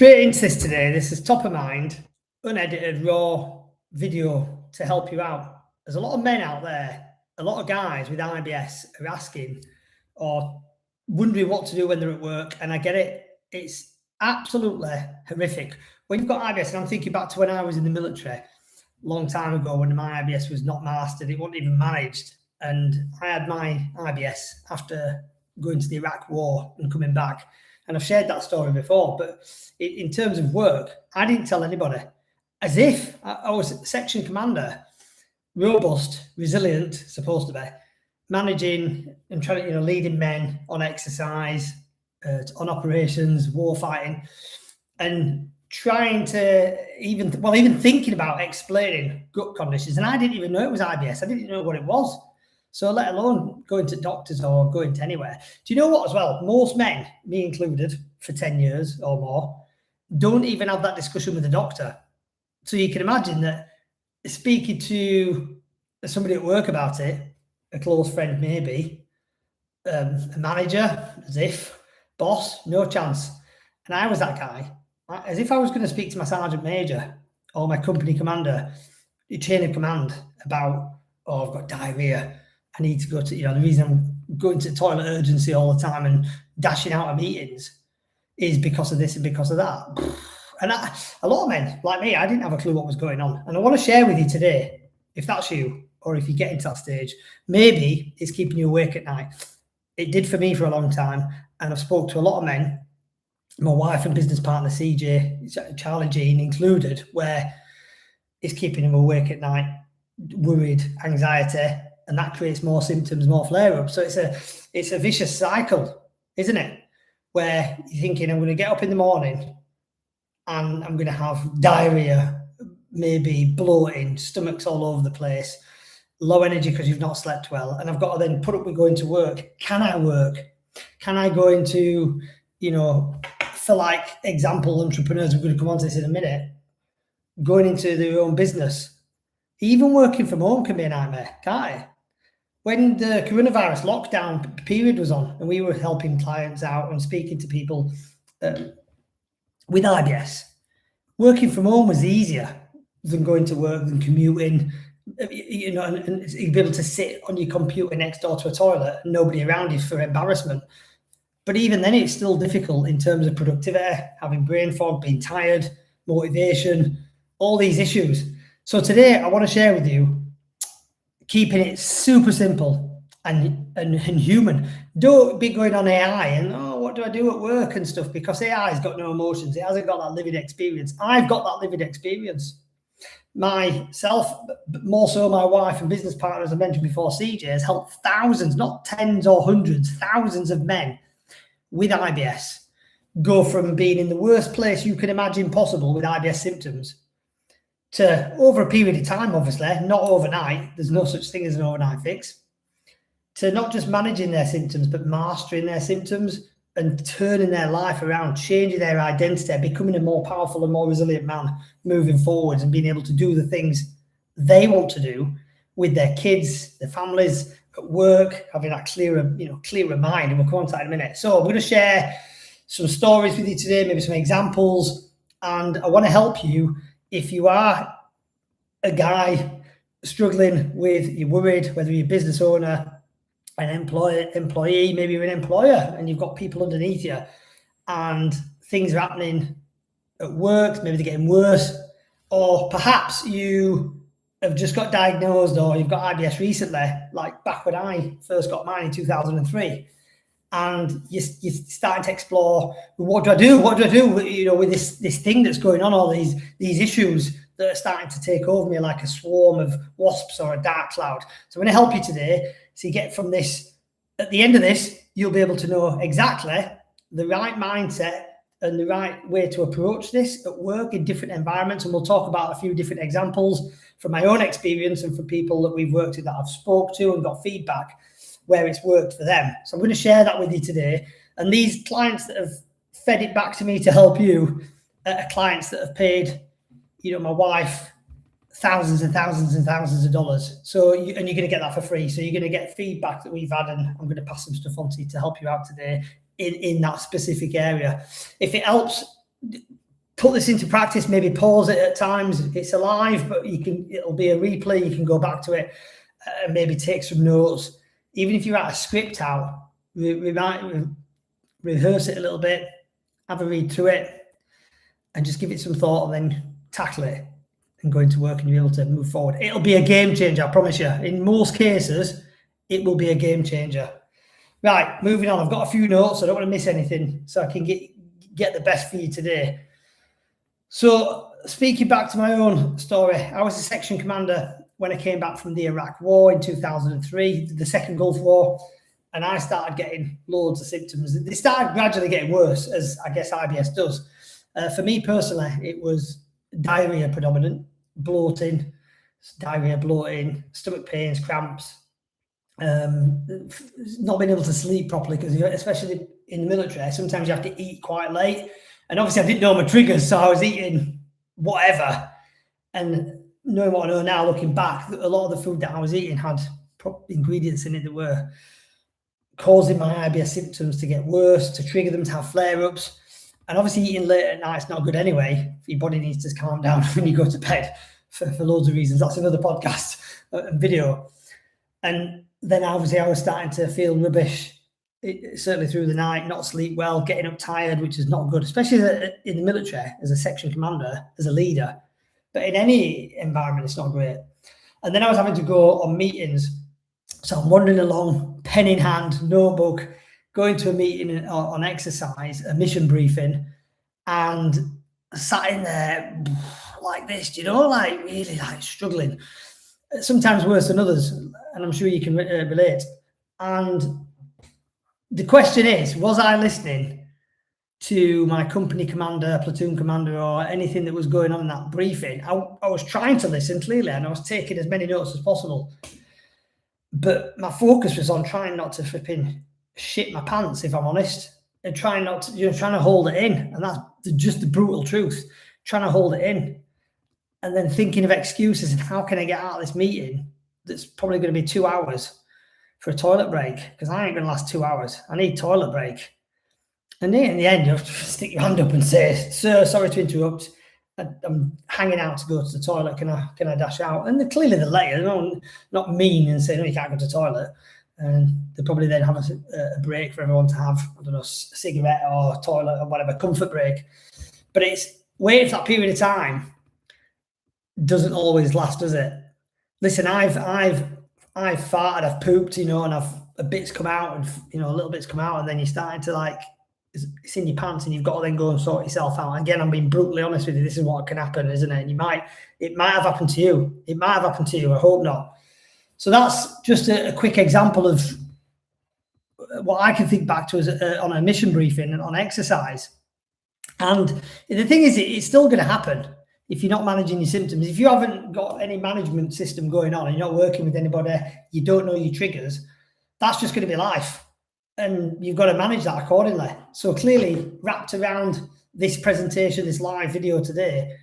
Straight into this today. This is top of mind, unedited, raw video to help you out. There's a lot of men out there, a lot of guys with IBS are asking or wondering what to do when they're at work. And I get it. It's absolutely horrific. When you've got IBS, and I'm thinking back to when I was in the military a long time ago when my IBS was not mastered, it wasn't even managed. And I had my IBS after going to the Iraq war and coming back. And I've shared that story before, but in terms of work, I didn't tell anybody. As if I was section commander, robust, resilient, supposed to be, managing and trying to, leading men on exercise, on operations, war fighting, and trying to even thinking about explaining gut conditions. And I didn't even know it was IBS. I didn't know what it was. So let alone going to doctors or going to anywhere. Do you know what as well? Most men, me included, for 10 years or more, don't even have that discussion with the doctor. So you can imagine that speaking to somebody at work about it, a close friend maybe, a manager, as if, boss, no chance. And I was that guy. As if I was going to speak to my sergeant major or my company commander, chain of command about, I've got diarrhea. I need to go to, the reason I'm going to toilet urgency all the time and dashing out of meetings is because of this and because of that. And a lot of men like me, I didn't have a clue what was going on. And I want to share with you today, if that's you, or if you get into that stage, maybe it's keeping you awake at night. It did for me for a long time. And I've spoke to a lot of men, my wife and business partner, CJ, Charlie Jean included, where it's keeping them awake at night, worried, anxiety, and that creates more symptoms, more flare-ups. So it's a vicious cycle, isn't it? Where you're thinking, I'm going to get up in the morning and I'm going to have diarrhea, maybe bloating, stomachs all over the place, low energy because you've not slept well. And I've got to then put up with going to work. Can I work? Can I go into, for like example, entrepreneurs, we're going to come on to this in a minute, going into their own business. Even working from home can be a nightmare, can't it? When the coronavirus lockdown period was on and we were helping clients out and speaking to people with IBS, working from home was easier than going to work, than commuting, and you'd be able to sit on your computer next door to a toilet and nobody around you for embarrassment. But even then, it's still difficult in terms of productivity, having brain fog, being tired, motivation, all these issues. So today I want to share with you, keeping it super simple and human. Don't be going on AI and, what do I do at work and stuff, because AI has got no emotions. It hasn't got that lived experience. I've got that lived experience. Myself, but more so my wife and business partner, as I mentioned before, CJ, has helped thousands, not tens or hundreds, thousands of men with IBS go from being in the worst place you can imagine possible with IBS symptoms to, over a period of time, obviously, not overnight, there's no such thing as an overnight fix, to not just managing their symptoms, but mastering their symptoms and turning their life around, changing their identity, becoming a more powerful and more resilient man moving forwards and being able to do the things they want to do with their kids, their families, at work, having that clearer mind. And we'll come on to that in a minute. So I'm going to share some stories with you today, maybe some examples, and I want to help you. If you are a guy struggling with, you're worried, whether you're a business owner, an employee, maybe you're an employer and you've got people underneath you and things are happening at work, maybe they're getting worse, or perhaps you have just got diagnosed or you've got IBS recently, like back when I first got mine in 2003. And you're starting to explore, what do I do? What do I do? With this thing that's going on, all these issues that are starting to take over me like a swarm of wasps or a dark cloud. So I'm going to help you today. So you get from this, at the end of this, you'll be able to know exactly the right mindset and the right way to approach this at work in different environments. And we'll talk about a few different examples from my own experience and from people that we've worked with that I've spoke to and got feedback where it's worked for them. So I'm going to share that with you today. And these clients that have fed it back to me to help you are clients that have paid, my wife, thousands and thousands and thousands of dollars. So, and you're going to get that for free. So you're going to get feedback that we've had, and I'm going to pass some stuff on to you to help you out today in that specific area. If it helps, put this into practice, maybe pause it at times. It's alive, but it'll be a replay. You can go back to it and maybe take some notes. Even if you write a script out, we might rehearse it a little bit, have a read through it, and just give it some thought, and then tackle it and go into work, and you're able to move forward. It'll be a game changer, I promise you. In most cases, it will be a game changer. Right, moving on. I've got a few notes. I don't want to miss anything, so I can get the best for you today. So, speaking back to my own story, I was a section commander when I came back from the Iraq War in 2003, the second Gulf War, and I started getting loads of symptoms. They started gradually getting worse, as I guess IBS does. For me personally, it was diarrhea predominant, bloating, stomach pains, cramps, not being able to sleep properly, because especially in the military, sometimes you have to eat quite late. And obviously I didn't know my triggers, so I was eating whatever. And knowing what I know now, looking back, a lot of the food that I was eating had ingredients in it that were causing my IBS symptoms to get worse, to trigger them to have flare-ups. And obviously eating late at night is not good anyway. Your body needs to calm down when you go to bed for loads of reasons. That's another podcast and video. And then obviously I was starting to feel rubbish, certainly through the night, not sleep well, getting up tired, which is not good, especially in the military, as a section commander, as a leader. But in any environment, it's not great. And then I was having to go on meetings. So I'm wandering along, pen in hand, notebook, going to a meeting on exercise, a mission briefing, and sat in there like this, like really like struggling, sometimes worse than others. And I'm sure you can relate. And the question is, was I listening to my company commander, platoon commander, or anything that was going on in that briefing? I was trying to listen clearly, and I was taking as many notes as possible. But my focus was on trying not to flipping shit my pants, if I'm honest, and trying not to, trying to hold it in. And that's just the brutal truth, trying to hold it in. And then thinking of excuses and how can I get out of this meeting that's probably going to be 2 hours for a toilet break, because I ain't going to last 2 hours. I need toilet break. And then in the end, you have to stick your hand up and say, "Sir, sorry to interrupt. I'm hanging out to go to the toilet. Can I dash out?" And clearly they're late. They're not mean and say, "No, you can't go to the toilet." And they probably then have a break for everyone to have, I don't know, a cigarette or toilet or whatever, comfort break. But it's waiting for that period of time doesn't always last, does it? Listen, I've farted, I've pooped, and a bit's come out, and a little bit's come out, and then you're starting to it's in your pants, and you've got to then go and sort yourself out. Again, I'm being brutally honest with you. This is what can happen, isn't it? And it might have happened to you. It might have happened to you. I hope not. So that's just a quick example of what I can think back to as on a mission briefing and on exercise. And the thing is, it's still going to happen if you're not managing your symptoms. If you haven't got any management system going on and you're not working with anybody, you don't know your triggers, that's just going to be life. And you've got to manage that accordingly. So clearly, wrapped around this presentation, this live video today,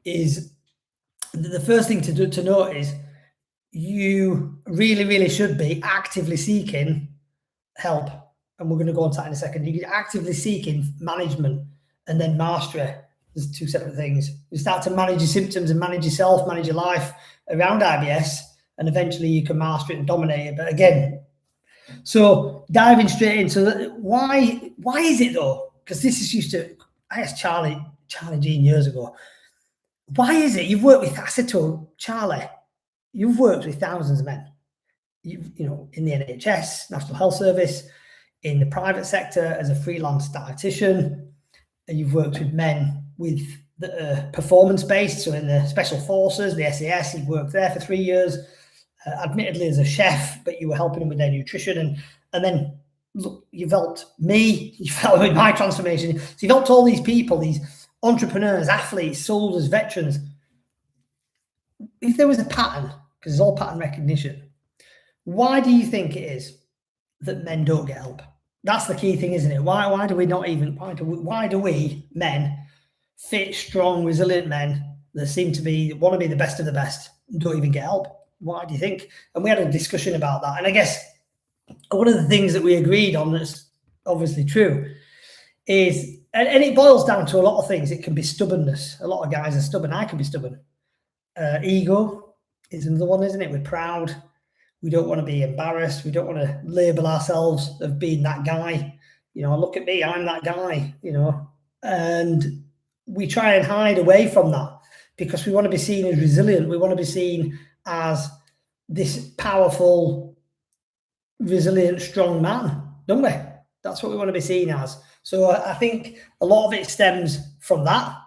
is the first thing to note is you really, really should be actively seeking help. And we're going to go on to that in a second. You're actively seeking management and then mastery. There's two separate things. You start to manage your symptoms and manage yourself, manage your life around IBS, and eventually you can master it and dominate it. But again, so diving straight into why is it though? Because this is used to, I asked Charlie Jean years ago, why is it you've worked with, I said to him, Charlie, you've worked with thousands of men, in the NHS, National Health Service, in the private sector as a freelance dietitian, and you've worked with men with the performance-based, so in the Special Forces, the SAS, you've worked there for 3 years, admittedly as a chef, but you were helping them with their nutrition, and then look, you've helped me, you've helped with my transformation, so you've helped all these people, these entrepreneurs, athletes, soldiers, veterans. If there was a pattern, because it's all pattern recognition, why do you think it is that men don't get help? That's the key thing, isn't it? Why do we not even, why do we men, fit, strong, resilient men that seem to want to be the best of the best, don't even get help? Why do you think? And we had a discussion about that. And I guess one of the things that we agreed on that's obviously true is And it boils down to a lot of things. It can be stubbornness. A lot of guys are stubborn. I can be stubborn. Ego is another one, isn't it? We're proud. We don't want to be embarrassed. We don't want to label ourselves of being that guy. Look at me, I'm that guy, and we try and hide away from that because we want to be seen as resilient. We want to be seen as this powerful, resilient, strong man, don't we? That's what we want to be seen as. So I think a lot of it stems from that.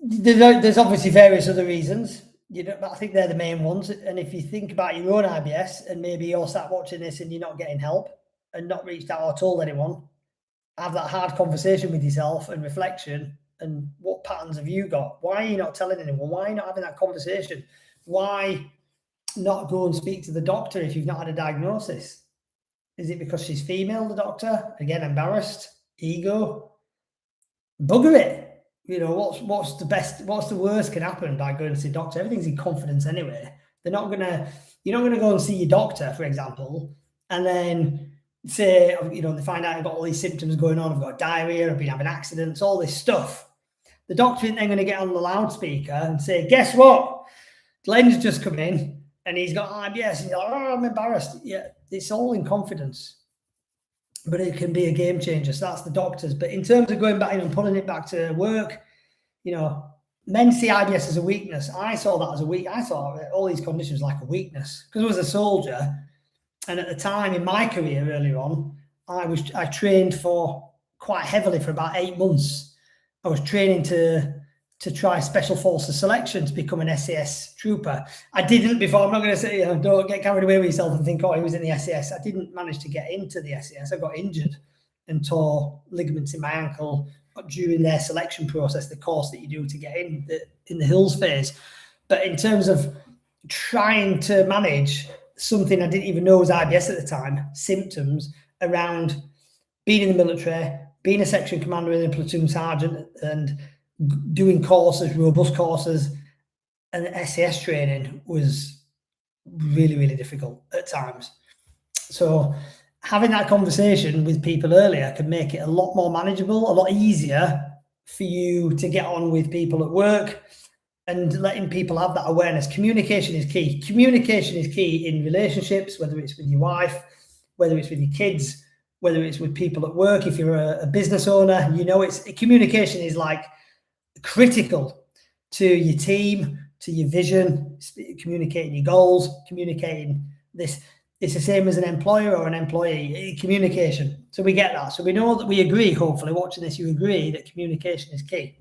There's obviously various other reasons, but I think they're the main ones. And if you think about your own IBS and maybe you're sat watching this and you're not getting help and not reached out or told anyone, have that hard conversation with yourself and reflection. And what patterns have you got? Why are you not telling anyone? Why are you not having that conversation? Why not go and speak to the doctor if you've not had a diagnosis? Is it because she's female, the doctor? Again, embarrassed, ego, bugger it. What's the worst can happen by going to see a doctor? Everything's in confidence anyway. You're not gonna go and see your doctor, for example, and then say, they find out I've got all these symptoms going on. I've got diarrhea, I've been having accidents, all this stuff. The doctor isn't then going to get on the loudspeaker and say, guess what? Glenn's just come in and he's got IBS. And you're like, oh, I'm embarrassed. Yeah, it's all in confidence. But it can be a game changer. So that's the doctors. But in terms of going back in and pulling it back to work, men see IBS as a weakness. I saw that as a weak. I saw all these conditions like a weakness because I was a soldier. And at the time in my career earlier on, I trained for quite heavily for about 8 months. I was training to try Special Forces selection to become an SAS trooper. I didn't before. I'm not going to say, don't get carried away with yourself and think, oh, he was in the SAS. I didn't manage to get into the SAS. I got injured and tore ligaments in my ankle during their selection process, the course that you do to get in the hills phase. But in terms of trying to manage something I didn't even know was IBS at the time, symptoms around being in the military, being a section commander and a platoon sergeant, and doing courses, robust courses, and SAS training was really, really difficult at times. So having that conversation with people earlier can make it a lot more manageable, a lot easier for you to get on with people at work and letting people have that awareness. Communication is key. Communication is key in relationships, whether it's with your wife, whether it's with your kids, whether it's with people at work. If you're a business owner, communication is like critical to your team, to your vision, communicating your goals, communicating this. It's the same as an employer or an employee, communication. So we get that. So we know that we agree, hopefully, watching this, you agree that communication is key.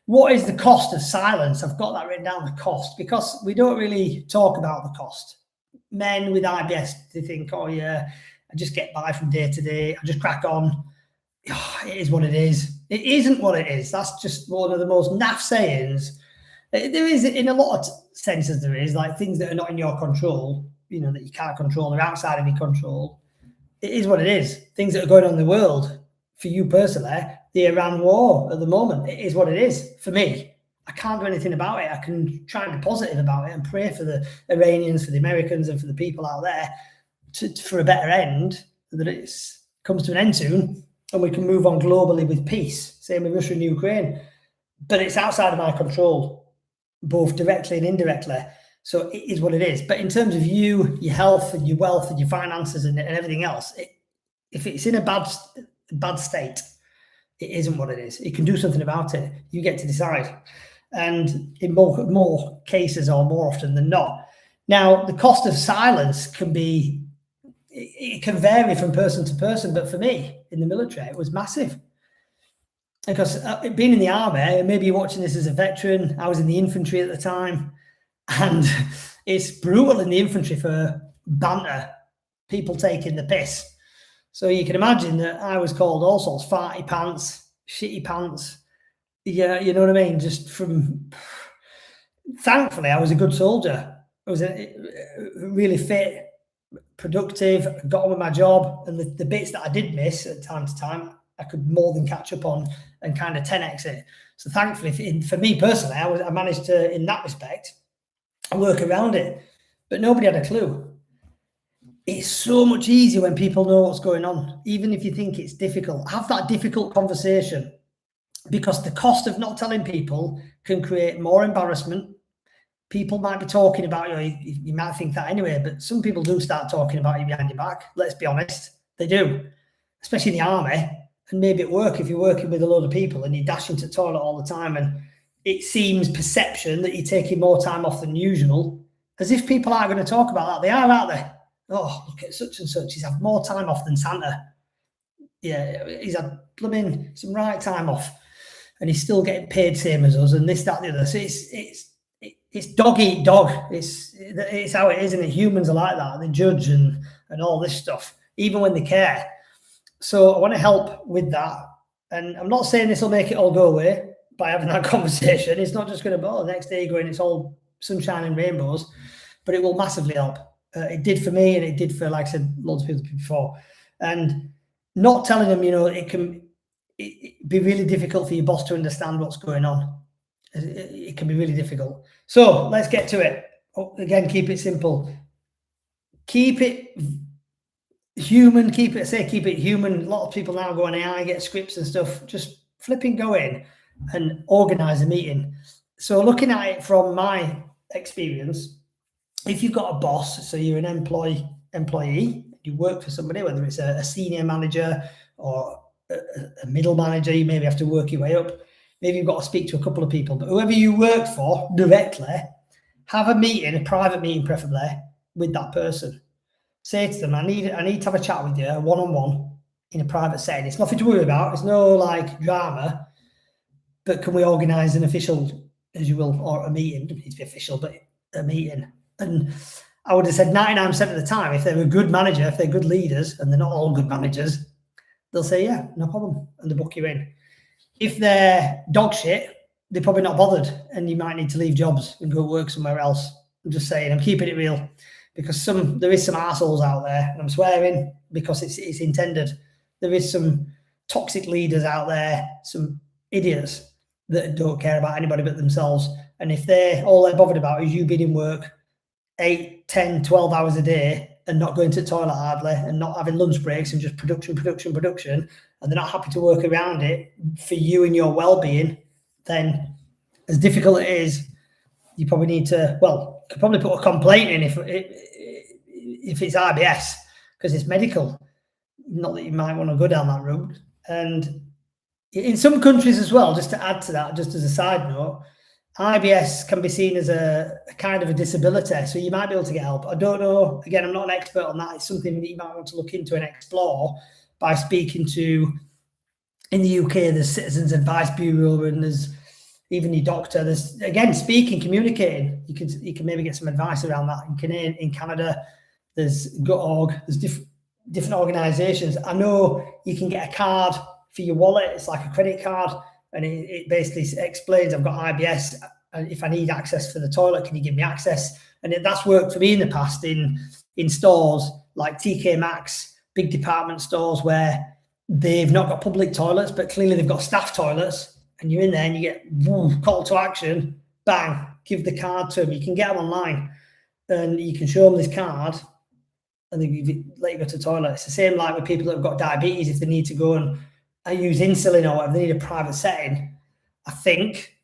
What is the cost of silence? I've got that written down, the cost, because we don't really talk about the cost. Men with IBS, they think, oh yeah, I just get by from day to day. I just crack on. Oh, it is what it is. It isn't what it is. That's just one of the most naff sayings. There is, in a lot of senses, there is like things that are not in your control, that you can't control, they're outside of your control. It is what it is. Things that are going on in the world, for you personally, the Iran war at the moment, it is what it is for me. I can't do anything about it. I can try and be positive about it and pray for the Iranians, for the Americans, and for the people out there for a better end, that it comes to an end soon and we can move on globally with peace. Same with Russia and Ukraine. But it's outside of my control, both directly and indirectly. So it is what it is. But in terms of you, your health and your wealth and your finances and everything else, if it's in a bad state, it isn't what it is. You can do something about it. You get to decide. And in more cases, or more often than not. Now, the cost of silence can vary from person to person. But for me, in the military, it was massive. Because being in the army, and maybe you're watching this as a veteran, I was in the infantry at the time, and it's brutal in the infantry for banter, people taking the piss. So you can imagine that I was called all sorts, farty pants, shitty pants. Yeah, you know what I mean? Thankfully, I was a good soldier. I was really fit, productive, got on with my job, and the bits that I did miss at time to time, I could more than catch up on and kind of 10x it. So thankfully, for me personally, I managed to, in that respect, work around it. But nobody had a clue. it's so much easier when people know what's going on, even if you think it's difficult. Have that difficult conversation, because the cost of not telling people can create more embarrassment. People might be talking about you. You might think that anyway, but some people do start talking about you behind your back. Let's be honest, they do, especially in the army, and maybe at work if you're working with a load of people and you dash into the toilet all the time, and it seems perception that you're taking more time off than usual, as if people aren't going to talk about that. They are, aren't they? Oh, look at such and such. He's had more time off than Santa. Yeah, he's had blooming some right time off, and he's still getting paid same as us, and this, that, the other. So it's dog eat dog. It's how it is, isn't it? Humans are like that. They judge and all this stuff, even when they care. So I want to help with that. And I'm not saying this will make it all go away by having that conversation. It's not just going to, the next day going, it's all sunshine and rainbows, but it will massively help. It did for me, and it did for, like I said, loads of people before. And not telling them, it can be really difficult for your boss to understand what's going on. It can be really difficult. So let's get to it. Again, keep it simple. Keep it human. Keep it human. A lot of people now go on AI, get scripts and stuff. Just flipping go in and organize a meeting. So looking at it from my experience, if you've got a boss, so you're an employee, you work for somebody, whether it's a senior manager or a middle manager, you maybe have to work your way up. Maybe you've got to speak to a couple of people, but whoever you work for directly, have a meeting, a private meeting preferably, with that person. Say to them, I need to have a chat with you, one-on-one, in a private setting. It's nothing to worry about. It's no drama, but can we organise an official, as you will, or a meeting? It doesn't need to be official, but a meeting. And I would have said 99% of the time, if they're a good manager, if they're good leaders, and they're not all good managers, they'll say, yeah, no problem, and they book you in. If they're dog shit, they're probably not bothered, and you might need to leave jobs and go work somewhere else. I'm just saying, I'm keeping it real, because there is some assholes out there, and I'm swearing because it's intended. There is some toxic leaders out there, some idiots that don't care about anybody but themselves. And if all they're bothered about is you being in work 8, 10, 12 hours a day and not going to the toilet hardly and not having lunch breaks and just production, and they're not happy to work around it for you and your well-being, then as difficult it is, you probably need to, could probably put a complaint in if it's IBS, because it's medical. Not that you might want to go down that route. And in some countries as well, just to add to that, just as a side note, IBS can be seen as a kind of a disability, so you might be able to get help. I don't know. Again, I'm not an expert on that. It's something that you might want to look into and explore by speaking to, in the UK, there's Citizens Advice Bureau, and there's even your doctor. There's, again, speaking, communicating. You can maybe get some advice around that. In Canada, there's Gut.org. There's different organisations. I know you can get a card for your wallet. It's like a credit card. And it basically explains, I've got IBS, and if I need access for the toilet, can you give me access? And that's worked for me in the past in stores like TK Maxx, big department stores where they've not got public toilets, but clearly they've got staff toilets. And you're in there and you get call to action, bang, give the card to them. You can get them online and you can show them this card and they let you go to the toilet. It's the same like with people that have got diabetes, if they need to go and use insulin or whatever, they need a private setting. I think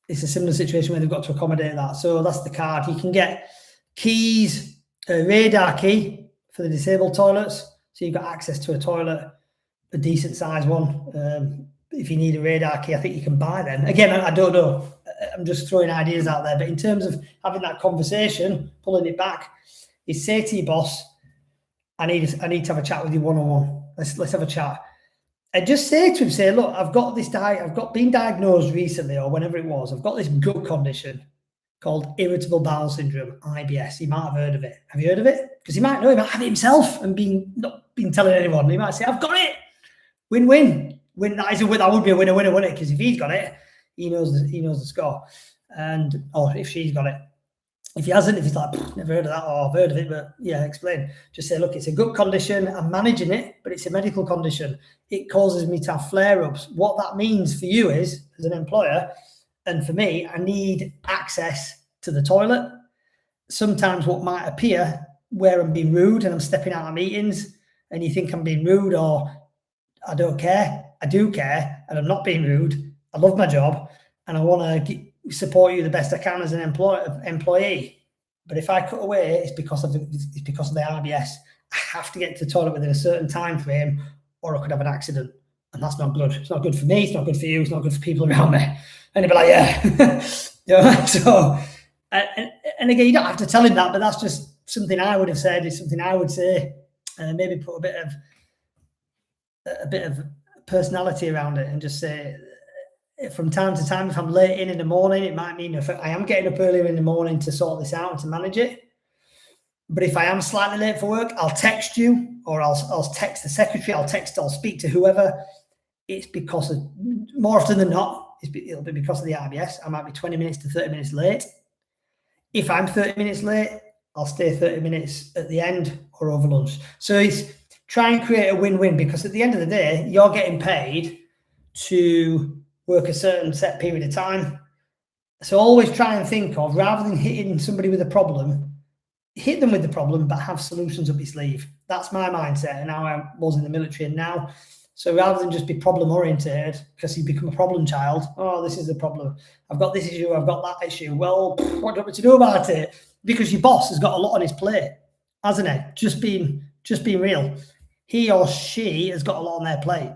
it's a similar situation where they've got to accommodate that. So that's the card. You can get keys, a radar key for the disabled toilets. So you've got access to a toilet, a decent size one. If you need a radar key, I think you can buy them. Again, I don't know. I'm just throwing ideas out there. But in terms of having that conversation, pulling it back, is say to your boss, I need to have a chat with you one-on-one. Let's have a chat. And just say to him, look, I've got been diagnosed recently, or whenever it was, I've got this gut condition called irritable bowel syndrome, IBS. He might have heard of it. Have you heard of it? Because he might know, he might have it himself and not been telling anyone. He might say, I've got it. Win-win. That would be a winner, wouldn't it? Because if he's got it, he knows the score. Or if she's got it. If he hasn't, if he's like, never heard of that, or I've heard of it, but yeah, explain. Just say, look, it's a gut condition. I'm managing it, but it's a medical condition. It causes me to have flare-ups. What that means for you is, as an employer, and for me, I need access to the toilet. Sometimes what might appear where I'm being rude and I'm stepping out of meetings and you think I'm being rude or I don't care, I do care and I'm not being rude. I love my job and I want to support you the best I can as an employee. But if I cut away, it's because of the IBS. I have to get to the toilet within a certain time frame or I could have an accident. And that's not good. It's not good for me. It's not good for you. It's not good for people around me. And they'd be like, yeah. So, and again, you don't have to tell him that, but that's just something I would have said. It's something I would say. Maybe put a bit of personality around it and just say, from time to time, if I'm late in the morning, it might mean if I am getting up earlier in the morning to sort this out and to manage it. But if I am slightly late for work, I'll text you or I'll text the secretary, I'll speak to whoever. It's because of, more often than not, it'll be because of the IBS. I might be 20 minutes to 30 minutes late. If I'm 30 minutes late, I'll stay 30 minutes at the end or over lunch. So it's try and create a win-win, because at the end of the day, you're getting paid to work a certain set period of time. So always try and think of, rather than hitting somebody with a problem, hit them with the problem, but have solutions up your sleeve. That's my mindset and how I was in the military and now. So rather than just be problem oriented, because you become a problem child, oh, this is the problem. I've got this issue, I've got that issue. Well, what do you want me to do about it? Because your boss has got a lot on his plate, hasn't he? Just being real. He or she has got a lot on their plate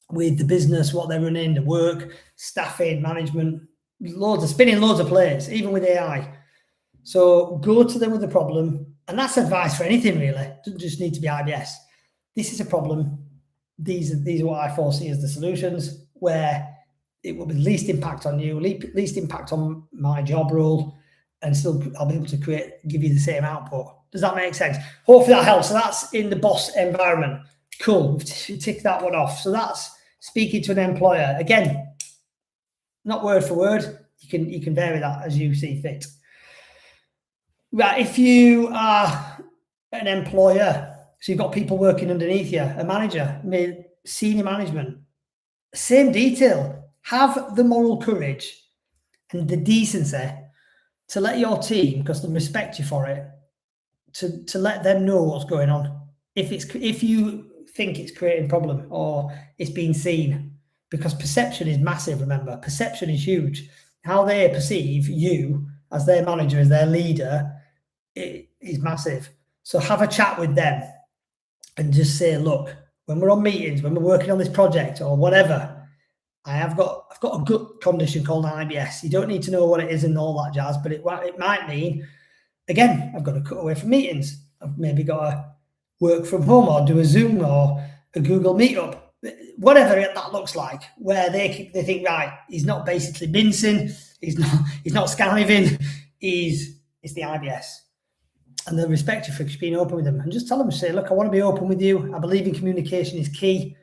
with the business, what they're running, the work, staffing, management, spinning loads of plates, even with AI. So go to them with the problem. And that's advice for anything, really. It doesn't just need to be IBS. This is a problem. These are what I foresee as the solutions, where it will be least impact on you, least impact on my job role, and still I'll be able to give you the same output. Does that make sense? Hopefully that helps. So that's in the boss environment. Cool. Tick that one off. So that's speaking to an employer. Again, not word for word. You can vary that as you see fit. Right. If you are an employer, so you've got people working underneath you, a manager, senior management, same detail. Have the moral courage and the decency to let your team, because they respect you for it, to let them know what's going on. If you think it's creating a problem or it's being seen, because perception is massive. Remember, perception is huge. How they perceive you as their manager, as their leader, it is massive. So have a chat with them and just say, look, when we're on meetings, when we're working on this project or whatever, I've got a gut condition called IBS. You don't need to know what it is and all that jazz, but it might mean, again, I've got to cut away from meetings. I've maybe got to work from home or do a Zoom or a Google Meetup, whatever that looks like, where they think, right, he's not basically mincing, he's not skiving, it's the IBS. And they'll respect you for being open with them. And just tell them, say, look, I want to be open with you. I believe in communication is key.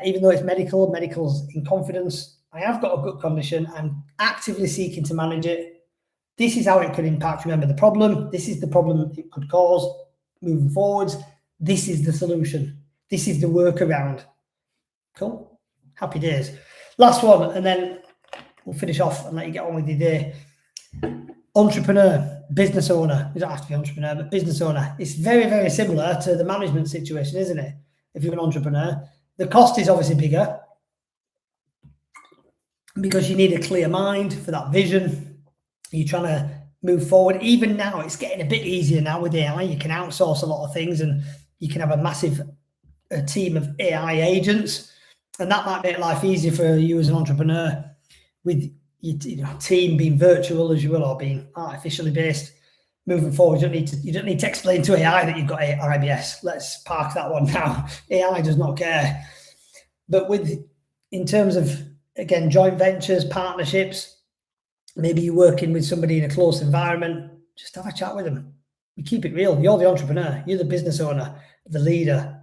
Even though it's medical's in confidence. I have got a gut condition. I'm actively seeking to manage it. This is how it could impact. Remember the problem. This is the problem it could cause moving forwards. This is the solution. This is the workaround. Cool. Happy days. Last one, and then we'll finish off and let you get on with your day. Entrepreneur, business owner. You don't have to be entrepreneur, but business owner. It's very, very similar to the management situation, isn't it? If you're an entrepreneur, the cost is obviously bigger because you need a clear mind for that vision. You're trying to move forward. Even now, it's getting a bit easier now with AI. You can outsource a lot of things and you can have a massive team of AI agents. And that might make life easier for you as an entrepreneur with your team being virtual as you will, or being artificially based. Moving forward, you don't need to explain to AI that you've got IBS. Let's park that one now. AI does not care. But in terms of, again, joint ventures, partnerships, maybe you're working with somebody in a close environment, just have a chat with them. You keep it real. You're the entrepreneur. You're the business owner, the leader,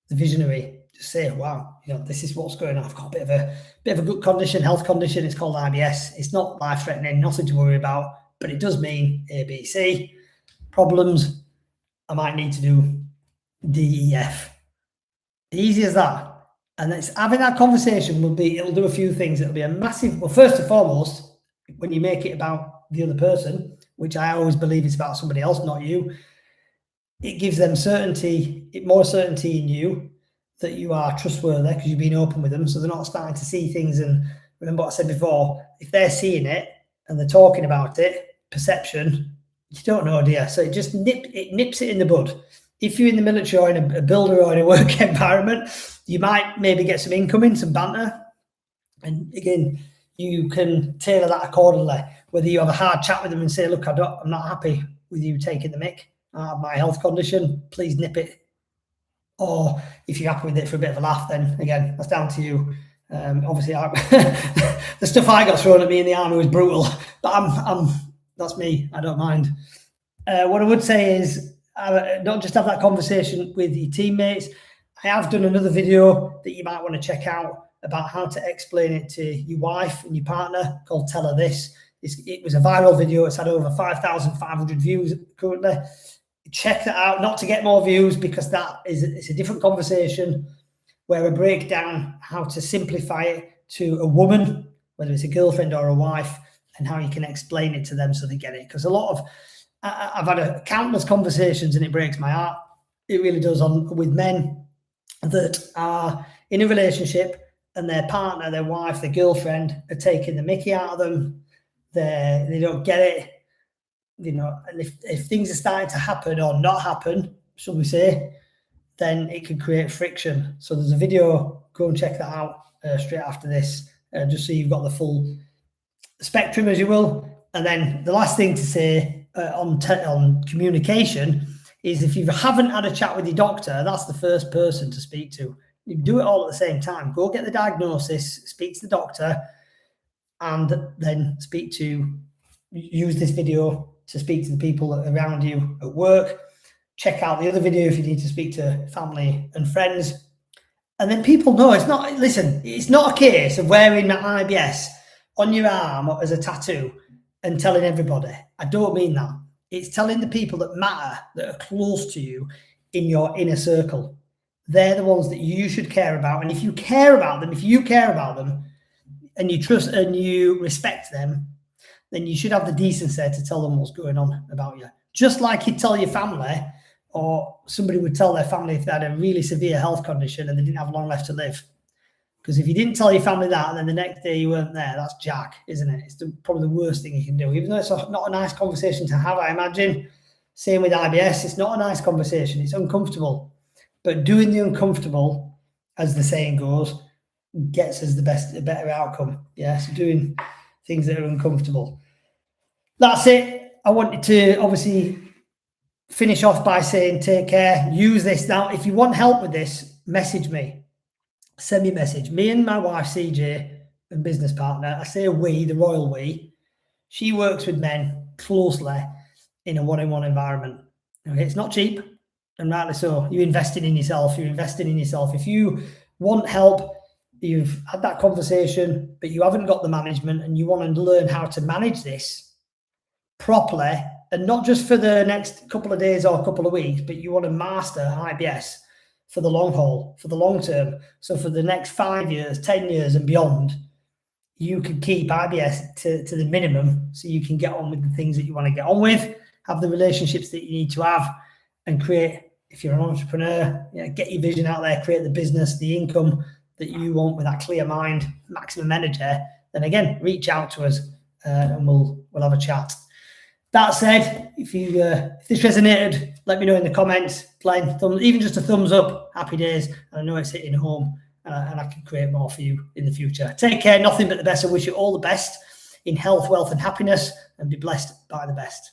the visionary. Just say, wow, this is what's going on. I've got a bit of a good condition, health condition. It's called IBS. It's not life-threatening, nothing to worry about, but it does mean A, B, C. Problems, I might need to do D, E, F. Easy as that. And it's having that conversation it'll do a few things. It'll be a massive, well, first and foremost, when you make it about the other person, which I always believe is about somebody else, not you, it gives them certainty, more certainty in you that you are trustworthy because you've been open with them. So they're not starting to see things. And remember what I said before, if they're seeing it and they're talking about it, perception, you don't know, do you? So it just nips it in the bud. If you're in the military or in a builder or in a work environment, you might maybe get some incoming, some banter. And again, you can tailor that accordingly. Whether you have a hard chat with them and say, look, I'm not happy with you taking the mick. I have my health condition, please nip it. Or if you're happy with it for a bit of a laugh, then again, that's down to you. Obviously, the stuff I got thrown at me in the army was brutal, but that's me. I don't mind. What I would say is not just have that conversation with your teammates. I have done another video that you might want to check out about how to explain it to your wife and your partner called Tell Her This. It was a viral video. It's had over 5,500 views currently. Check that out, not to get more views, because it's a different conversation where I break down how to simplify it to a woman, whether it's a girlfriend or a wife, and how you can explain it to them so they get it. Because I've had countless conversations and it breaks my heart. It really does with men that are in a relationship and their partner, their wife, their girlfriend are taking the mickey out of them. They don't get it. And if things are starting to happen or not happen, shall we say, then it can create friction. So there's a video, go and check that out straight after this, just so you've got the full spectrum, as you will. And then the last thing to say on communication is, if you haven't had a chat with your doctor, that's the first person to speak to. You do it all at the same time. Go get the diagnosis, speak to the doctor, and then use this video to speak to the people around you at work. Check out the other video if you need to speak to family and friends. And then people know it's not a case of wearing that IBS on your arm as a tattoo and telling everybody. I don't mean that. It's telling the people that matter, that are close to you in your inner circle. They're the ones that you should care about. And if you care about them, and you trust and you respect them, then you should have the decency to tell them what's going on about you. Just like you'd tell your family, or somebody would tell their family if they had a really severe health condition and they didn't have long left to live. Because if you didn't tell your family that and then the next day you weren't there, that's jack, isn't it? It's probably the worst thing you can do. Even though it's not a nice conversation to have, I imagine. Same with IBS, it's not a nice conversation. It's uncomfortable. But doing the uncomfortable, as the saying goes, gets us a better outcome. Yeah, so doing things that are uncomfortable. That's it. I wanted to obviously finish off by saying take care. Use this. Now, if you want help with this, message me. Send me a message. Me and my wife, CJ, and business partner, I say we, the royal we, she works with men closely in a one-on-one environment. Okay, it's not cheap, and rightly so. You're investing in yourself. If you want help, you've had that conversation, but you haven't got the management and you want to learn how to manage this properly, and not just for the next couple of days or a couple of weeks, but you want to master IBS for the long haul, for the long term. So for the next 5 years, 10 years and beyond, you can keep IBS to the minimum so you can get on with the things that you want to get on with, have the relationships that you need to have, and create, if you're an entrepreneur, get your vision out there, create the business, the income that you want with that clear mind, maximum energy. Then again, reach out to us and we'll have a chat. That said, if this resonated, let me know in the comments. Even just a thumbs up. Happy days. And I know it's hitting home, and I can create more for you in the future. Take care. Nothing but the best. I wish you all the best in health, wealth, and happiness, and be blessed by the best.